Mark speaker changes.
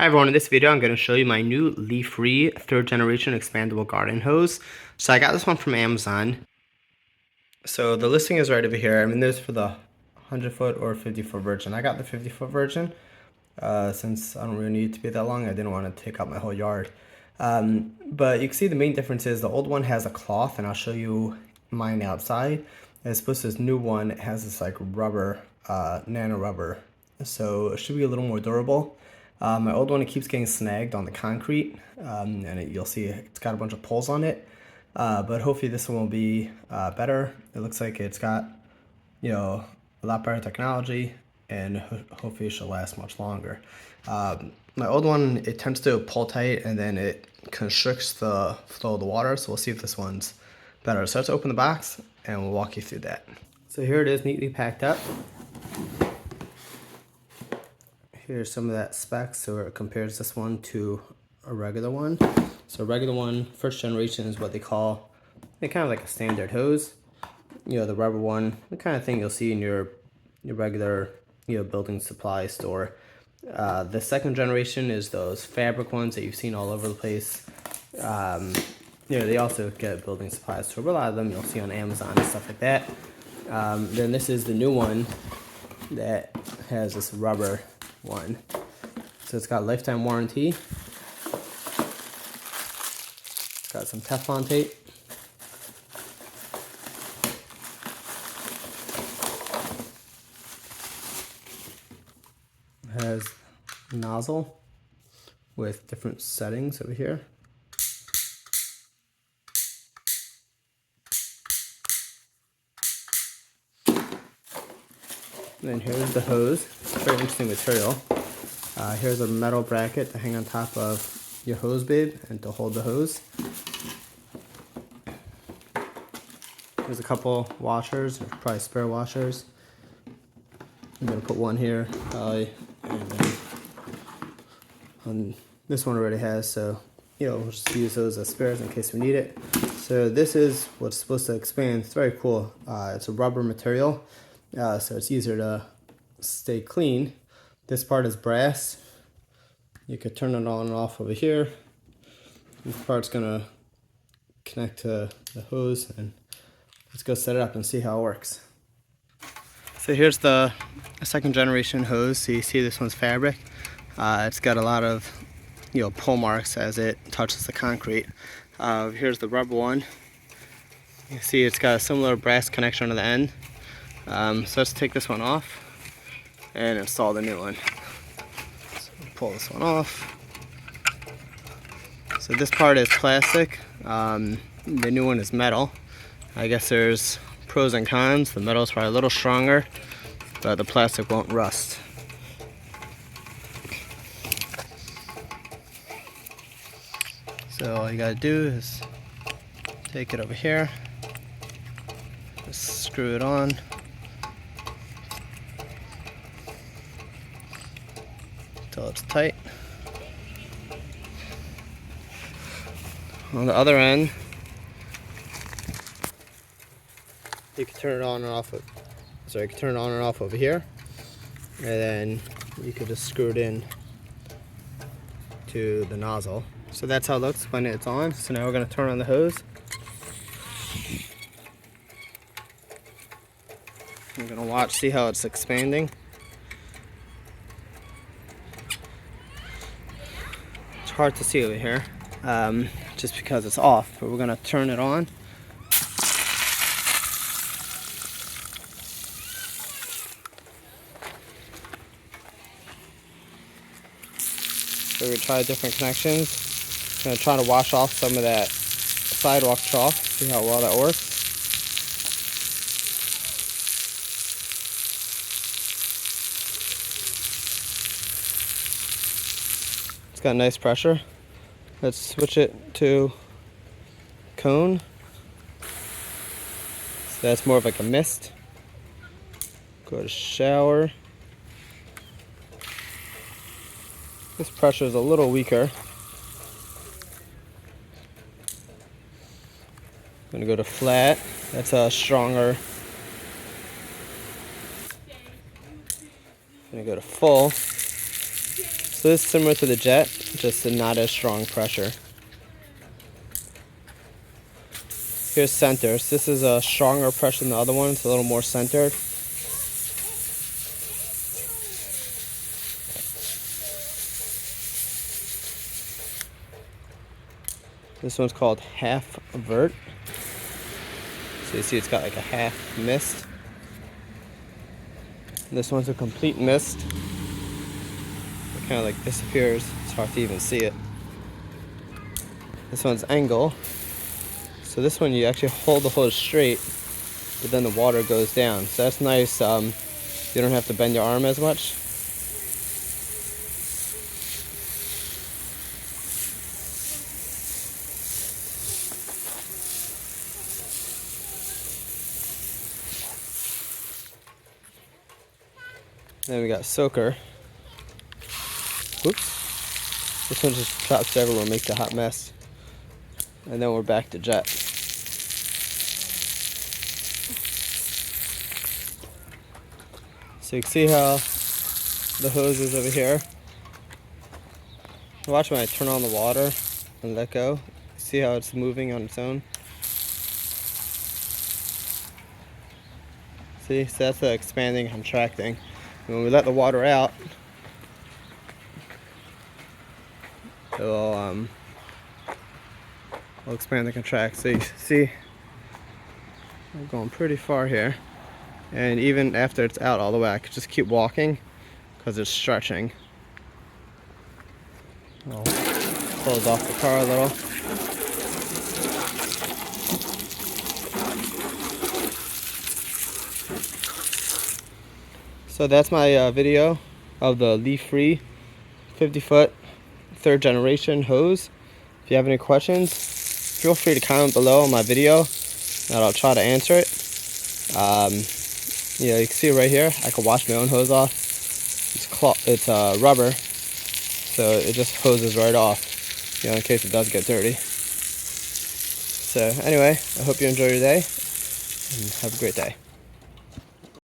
Speaker 1: Hi everyone, in this video I'm going to show you my new Lefree 3rd generation expandable garden hose. So I got this one from Amazon. So the listing is right over here. I mean, there's for the 100-foot or 50-foot version. I got the 50-foot version since I don't really need it to be that long. I didn't want to take up my whole yard. But you can see the main difference is the old one has a cloth, and I'll show you mine outside. As opposed to this new one, it has this like rubber, nano-rubber. So it should be a little more durable. My old one, it keeps getting snagged on the concrete, and you'll see it's got a bunch of pulls on it. But hopefully this one will be better. It looks like it's got, a lot better technology, and hopefully it should last much longer. My old one, it tends to pull tight, and then it constricts the flow of the water. So we'll see if this one's better. So let's open the box, and we'll walk you through that. So here it is, neatly packed up. Here's some of that specs, so it compares this one to a regular one. So a regular one, 1st generation, is what they call, kind of like a standard hose. The rubber one, the kind of thing you'll see in your regular, building supply store. The 2nd generation is those fabric ones that you've seen all over the place. They also get at building supply store, but a lot of them you'll see on Amazon and stuff like that. Then this is the new one that has this rubber one. So it's got lifetime warranty. It's got some Teflon tape. It has a nozzle with different settings over here. And then here's the hose. Very interesting material. Here's a metal bracket to hang on top of your hose bib and to hold the hose. There's a couple washers, or probably spare washers. I'm gonna put one here, probably, and then this one already has, so we'll just use those as spares in case we need it. So this is what's supposed to expand. It's very cool. It's a rubber material, so it's easier to stay clean. This part is brass. You could turn it on and off over here. This part's gonna connect to the hose, and let's go set it up and see how it works. So here's the 2nd generation hose. So you see this one's fabric. It's got a lot of pull marks as it touches the concrete. Here's the rubber one. You see it's got a similar brass connection on the end. So let's take this one off and install the new one. So pull this one off. So this part is plastic. The new one is metal. I guess there's pros and cons. The metal's probably a little stronger, but the plastic won't rust. So all you gotta do is take it over here, just screw it on. Until it's tight. On the other end, you can turn it on and off. You can turn it on and off over here, and then you could just screw it in to the nozzle. So that's how it looks when it's on. So now we're going to turn on the hose. I'm going to see how it's expanding. It's hard to see over here, just because it's off, but we're going to turn it on. So we're going to try different connections. I'm going to try to wash off some of that sidewalk chalk, see how well that works. It's got nice pressure. Let's switch it to cone. So that's more of like a mist. Go to shower. This pressure is a little weaker. I'm gonna go to flat. That's a stronger. I'm gonna go to full. So this is similar to the jet, just not as strong pressure. Here's center. So this is a stronger pressure than the other one. It's a little more centered. This one's called half vert. So you see it's got like a half mist. This one's a complete mist. It kind of like disappears. It's hard to even see it. This one's angle. So this one you actually hold the hose straight, but then the water goes down. So that's nice. You don't have to bend your arm as much. Then we got soaker. Oops. This one just drops everywhere, makes a hot mess. And then we're back to jet. So you can see how the hose is over here. Watch when I turn on the water and let go. See how it's moving on its own? See, so that's the expanding and contracting. And when we let the water out, it'll expand and contract. So you see, I'm going pretty far here. And even after it's out all the way, I could just keep walking because it's stretching. I'll close off the car a little. So that's my video of the Lefree 50-foot 3rd generation hose. If you have any questions, feel free to comment below on my video and I'll try to answer it. You can see right here, I can wash my own hose off. It's rubber, so it just hoses right off, in case it does get dirty. So anyway, I hope you enjoy your day and have a great day.